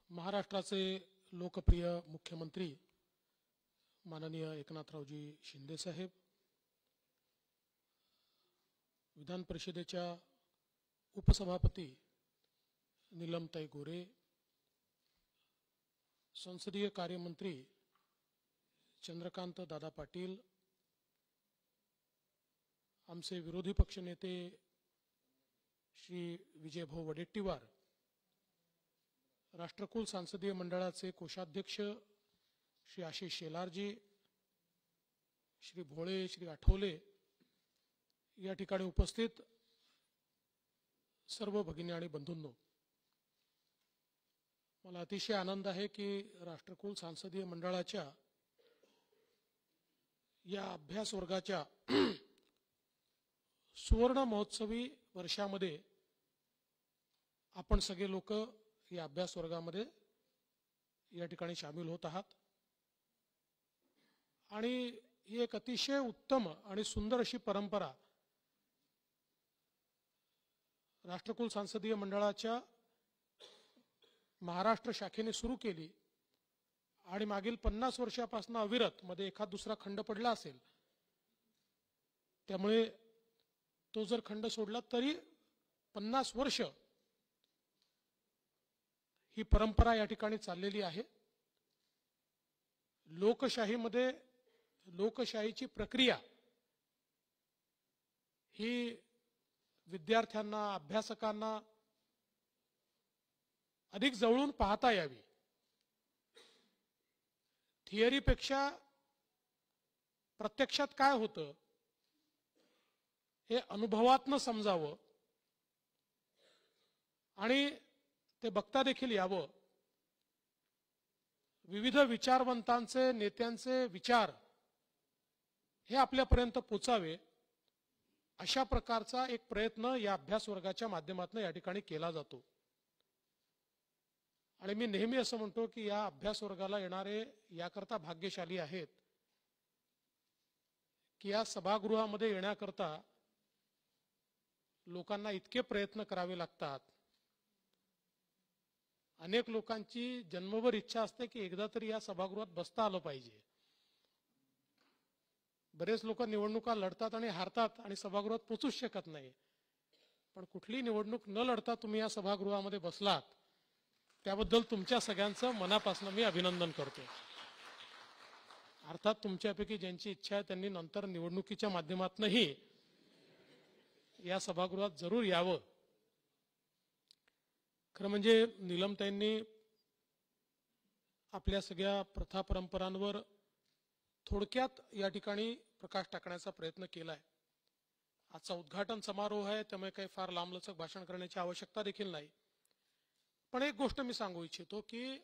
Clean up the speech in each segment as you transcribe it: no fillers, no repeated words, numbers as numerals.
महाराष्ट्राचे लोकप्रिय मुख्यमंत्री माननीय एकनाथरावजी शिंदे साहेब, विधान परिषदेच्या उपसभापती नीलमताई गोरे, संसदीय कार्यमंत्री चंद्रकांत दादा पाटील, आमचे विरोधी पक्षनेते श्री विजयभाऊ वडेट्टीवार, राष्ट्रकुल संसदीय मंडळाचे कोषाध्यक्ष श्री आशिष शेलारजी, श्री भोळे, श्री आठवले, या ठिकाणी उपस्थित सर्व भगिनी आणि बंधूंनो, मला अतिशय आनंद आहे की राष्ट्रकुल संसदीय मंडळाच्या या अभ्यास वर्गाच्या सुवर्ण महोत्सवी वर्षामध्ये आपण सगळे लोक या अभ्यास वर्गामध्ये या ठिकाणी सामील होत आहात आणि ही एक अतिशय उत्तम आणि सुंदर अशी परंपरा राष्ट्रकुल संसदीय मंडळाच्या महाराष्ट्र शाखेने सुरू केली आणि मागील 50 वर्षापासून अविरत मध्ये एखाद दुसरा खंड पडला असेल, त्यामुळे तो जर खंड सोडला तरी 50 वर्ष ही परंपरा या ठिकाणी चाललेली आहे। लोकशाहीमध्ये लोकशाहीची प्रक्रिया ही विद्यार्थ्यांना, अभ्यासकांना अधिक जवळून पाहता यावी, थिअरीपेक्षा प्रत्यक्षात काय होतं हे अनुभवातनं समजावं आणि ते बघता देखील यावं। विविध विचारवंतांचे, नेत्यांचे विचार हे आपल्यापर्यंत पोचावे, अशा प्रकारचा एक प्रयत्न या अभ्यास वर्गाच्या माध्यमातून या ठिकाणी केला जातो। आणि मी नेहमी असं म्हणतो की या अभ्यास वर्गाला येणारे याकरता भाग्यशाली आहेत की या सभागृहामध्ये येण्याकरता लोकांना इतके प्रयत्न करावे लागतात। अनेक लोकांची जन्मभर इच्छा असते की एकदा तरी या सभागृहात बसता आलं पाहिजे। बरेच लोक निवडणुका लढतात आणि हारतात आणि सभागृहात पोहोचूच शकत नाही, पण कुठली निवडणूक न लढता तुम्ही या सभागृहामध्ये बसलात, त्याबद्दल तुमच्या सगळ्यांचं मनापासून मी अभिनंदन करतो। अर्थात तुमच्यापैकी ज्यांची इच्छा आहे त्यांनी नंतर निवडणुकीच्या माध्यमातूनही या सभागृहात जरूर यावं। खरं म्हणजे नीलमताईंनी आपल्या सगळ्या प्रथा परंपरांवर थोडक्यात या ठिकाणी प्रकाश टाकण्याचा प्रयत्न केलाय। आजचा उद्घाटन समारोह आहे, त्यामुळे काही फार लांबलचक भाषण करण्याची आवश्यकता देखील नाही, पण एक गोष्ट मी सांगू इच्छितो की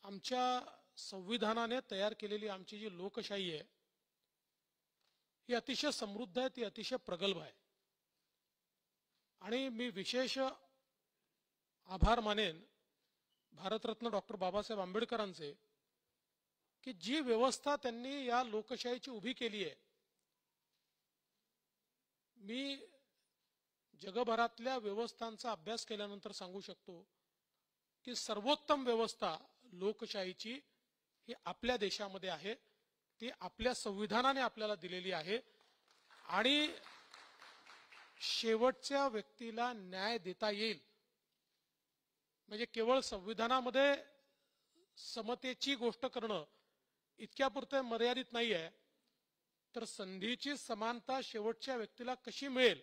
आमच्या संविधानाने तयार केलेली आमची जी लोकशाही आहे ही अतिशय समृद्ध आहे, ती अतिशय प्रगल्भ आहे। आणि मी विशेष आभार मानेन भारतरत्न डॉक्टर बाबासाहेब आंबेडकरांचे की जी व्यवस्था त्यांनी या लोकशाहीची उभी केली आहे, मी जगभरातल्या व्यवस्थांचा अभ्यास केल्यानंतर सांगू शकतो की सर्वोत्तम व्यवस्था लोकशाहीची ही आपल्या देशामध्ये आहे, ती आपल्या संविधानाने आपल्याला दिलेली आहे आणि शेवटच्या व्यक्तीला न्याय देता येईल। म्हणजे केवळ संविधानामध्ये समतेची गोष्ट करणं इतक्यापुरते मर्यादित नाही आहे, तर संधीची समानता शेवटच्या व्यक्तीला कशी मिळेल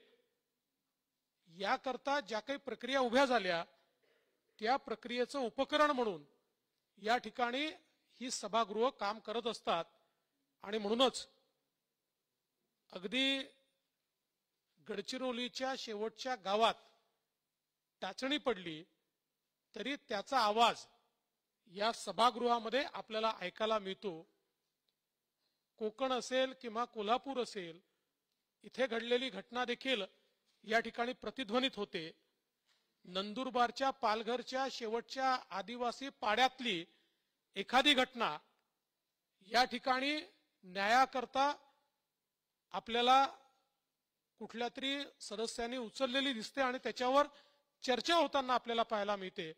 याकरता ज्या काही प्रक्रिया उभ्या झाल्या त्या प्रक्रियेचं उपकरण म्हणून या ठिकाणी ही सभागृह काम करत असतात। आणि म्हणूनच अगदी गडचिरोलीच्या शेवटच्या गावात टाचणी पडली तरी त्याचा आवाज या सभागृहामध्ये आपल्याला ऐकायला मिळतो। कोकण असेल किंवा कोल्हापूर असेल, इथे घडलेली घटना देखील या ठिकाणी प्रतिध्वनित होते। नंदुरबारच्या पालघरच्या शेवटच्या आदिवासी पाड्यातली एखादी घटना या ठिकाणी न्यायाकरता आपल्याला कुठल्या तरी सदस्यांनी उचललेली दिसते आणि त्याच्यावर चर्चा होताना आपल्याला पाहायला मिळते.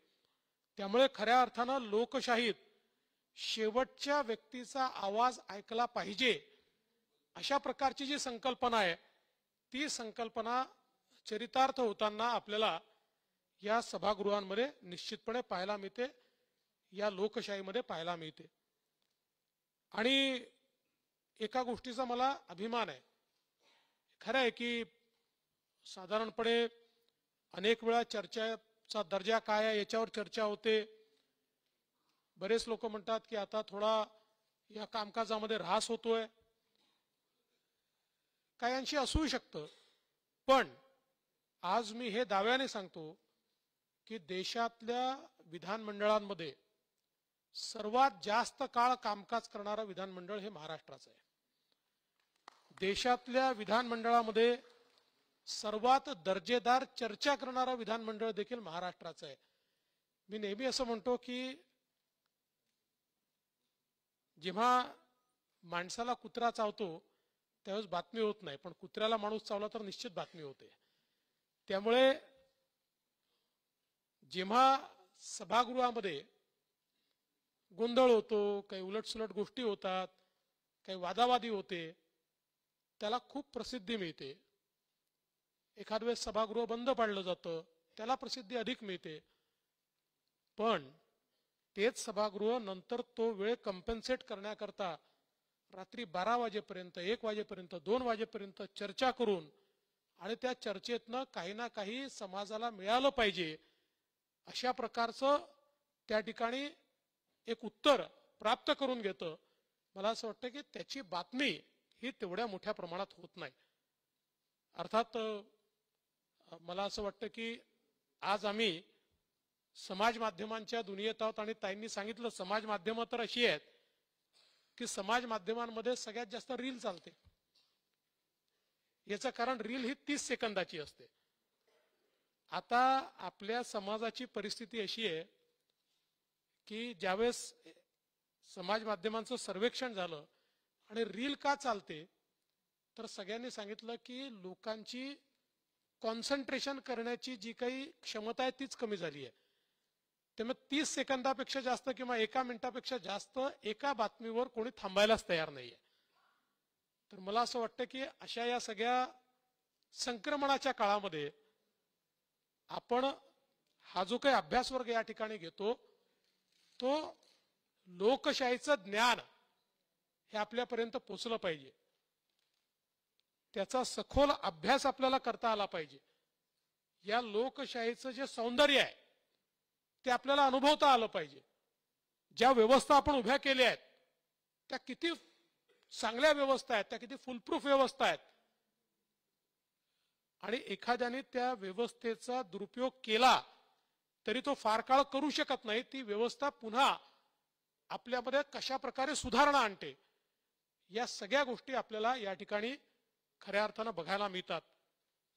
त्यामुळे खऱ्या अर्थानं लोकशाहीत शेवटच्या व्यक्तीचा आवाज ऐकला पाहिजे अशा प्रकारची जी संकल्पना आहे ती संकल्पना चरितार्थ होताना आपल्याला या सभागृहांमध्ये निश्चितपणे पाहायला मिळते, या लोकशाहीमध्ये पाहायला मिळते. आणि एका गोष्टीचा मला अभिमान आहे. खरं आहे की साधारणपणे अनेक वेळा चर्चेचा दर्जा काय आहे याच्यावर चर्चा होते. बरेच लोक म्हणतात की आता थोडा या कामकाजामध्ये ऱ्हास होतोय. काही अंशी असूही शकतं, पण आज मी हे दाव्याने सांगतो की देशातल्या विधानमंडळांमध्ये सर्वात जास्त काळ कामकाज करणारं विधानमंडळ हे महाराष्ट्राचं आहे. देशातल्या विधानमंडळामध्ये सर्वात दर्जेदार चर्चा करणारं विधानमंडळ देखील महाराष्ट्राचं आहे. मी नेहमी असं म्हणतो की जेव्हा माणसाला कुत्रा चावतो त्यावेळेस बातमी होत नाही, पण कुत्र्याला माणूस चावला तर निश्चित बातमी होते. त्यामुळे जेव्हा सभागृहामध्ये गोंधळ होतो, काही उलटसुलट गोष्टी होतात, काही वादावादी होते, त्याला खूप प्रसिद्धी मिळते. एखाद वेळेस सभागृह बंद पाडलं जातं, त्याला प्रसिद्धी अधिक मिळते. पण तेच सभागृह नंतर तो वेळ कंपेन्सेट करण्याकरता रात्री 12 वाजेपर्यंत, 1 वाजेपर्यंत, 2 वाजेपर्यंत चर्चा करून आणि त्या चर्चेतनं काही ना काही समाजाला मिळालं पाहिजे अशा प्रकारचं त्या ठिकाणी एक उत्तर प्राप्त करून घेतं. मला असं वाटतं की त्याची बातमी ही तेवढ्या मोठ्या प्रमाणात होत नाही. अर्थात मला असं वाटतं की आज आम्ही समाज माध्यमांच्या दुनियेत आहोत आणि ताईंनी सांगितलं समाज माध्यमं तर अशी आहेत की समाज माध्यमांमध्ये सगळ्यात जास्त रील चालते. याचं कारण रील ही 30 सेकंदाची असते. आता आपल्या समाजाची परिस्थिती अशी आहे की ज्यावेळेस समाज माध्यमांचं सर्वेक्षण झालं आणि रील का चालते तर सगळ्यांनी सांगितलं की लोकांची कॉन्सन्ट्रेशन करण्याची जी काही क्षमता आहे तीच कमी झाली आहे. त्यामुळे 30 सेकंदापेक्षा जास्त किंवा 1 मिनिटापेक्षा जास्त एका बातमीवर कोणी थांबायलाच तयार नाहीये. तर मला असं वाटतं की अशा या सगळ्या संक्रमणाच्या काळामध्ये आपण हा जो काही अभ्यासवर्ग या ठिकाणी घेतो तो लोकशाहीचं ज्ञान हे आपल्यापर्यंत पोचलं पाहिजे. त्याचा सखोल अभ्यास आपल्याला करता आला पाहिजे. या लोकशाहीचं जे सौंदर्य आहे ते आपल्याला अनुभवता आलं पाहिजे. ज्या व्यवस्था आपण उभ्या केल्या आहेत त्या किती चांगल्या व्यवस्था आहेत, त्या किती फुलप्रूफ व्यवस्था आहेत आणि एखाद्याने त्या व्यवस्थेचा दुरुपयोग केला तरी तो फार काळ करू शकत नाही. ती व्यवस्था पुन्हा आपल्यामध्ये कशा प्रकारे सुधारणा आणते या सगळ्या गोष्टी आपल्याला या ठिकाणी खऱ्या अर्थानं बघायला मिळतात.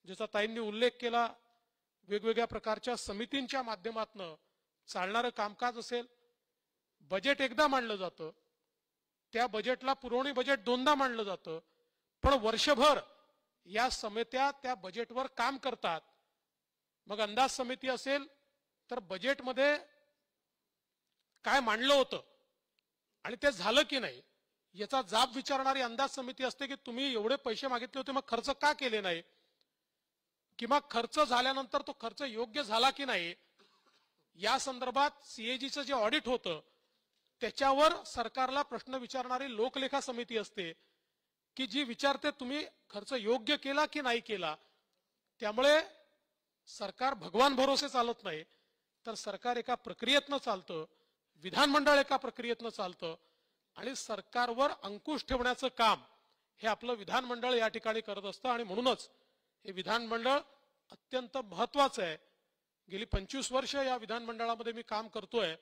ज्याचा ताईंनी उल्लेख केला वेगवेगळ्या प्रकारच्या समितींच्या माध्यमातून चालणारं कामकाज असेल. बजेट एकदा मांडलं जातं, त्या बजेटला पुरवणी बजेट 2दा मांडलं जातं, पण वर्षभर या समित्या त्या बजेटवर काम करतात. मग अंदाज समिती असेल तर बजेटमध्ये काय मांडलं होतं आणि ते झालं की नाही याचा जाब विचारणारी अंदाज समिती असते की तुम्ही एवढे पैसे मागितले होते मग खर्च का केले नाही, किंवा खर्च झाल्यानंतर तो खर्च योग्य झाला की नाही या संदर्भात सीएजीचं जे ऑडिट होतं त्याच्यावर सरकारला प्रश्न विचारणारी लोकलेखा समिती असते की जी विचारते तुम्ही खर्च योग्य केला की नाही केला. त्यामुळे सरकार भगवान भरोसे चालत नाही, तर सरकार एका प्रक्रियेतनं चालतं, विधानमंडळ एका प्रक्रियेतनं चालतं आणि सरकारवर अंकुश ठेवण्याचं काम हे आपलं विधानमंडळ या ठिकाणी करत असतं. आणि म्हणूनच हे विधानमंडळ अत्यंत महत्वाचं आहे. गेली 25 वर्ष या विधानमंडळामध्ये मी काम करतोय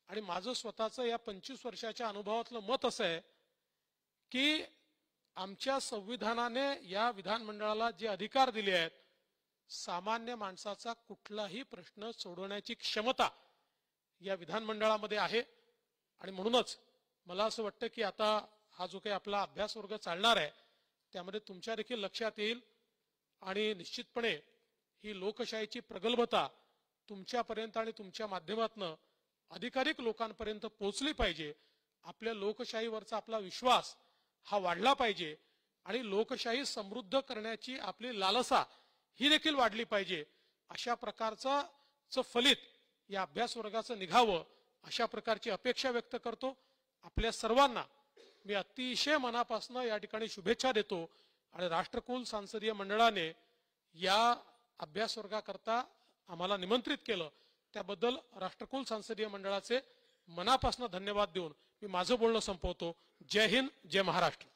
आणि माझं स्वतःचं या 25 वर्षाच्या अनुभवातलं मत असं आहे की आमच्या संविधानाने या विधानमंडळाला जे अधिकार दिले आहेत सामान्य माणसाचा कुठलाही प्रश्न सोडवण्याची क्षमता या विधानमंडळामध्ये आहे. आणि म्हणूनच मला असं वाटतं की आता हा जो काही आपला अभ्यास वर्ग चालणार आहे त्यामध्ये तुमच्या देखील लक्षात येईल आणि निश्चितपणे ही लोकशाहीची प्रगल्भता तुमच्यापर्यंत आणि तुमच्या माध्यमातून अधिकाधिक लोकांपर्यंत पोहोचली पाहिजे. आपल्या लोकशाहीवरचा आपला विश्वास हा वाढला पाहिजे आणि लोकशाही समृद्ध करण्याची आपली लालसा ही देखील वाढली पाहिजे. अशा प्रकारचं फलित या अभ्यास वर्गाचं निघावं अशा प्रकारची अपेक्षा व्यक्त करतो. आपल्या सर्वांना मी अतिशय मनापासून या ठिकाणी शुभेच्छा देतो आणि राष्ट्रकुल संसदीय मंडळाने या अभ्यास वर्गाकरता आम्हाला निमंत्रित केलं त्याबद्दल राष्ट्रकुल संसदीय मंडळाचे मनापासून धन्यवाद देऊन मी माझं बोलणं संपवतो. जय हिंद, जय महाराष्ट्र.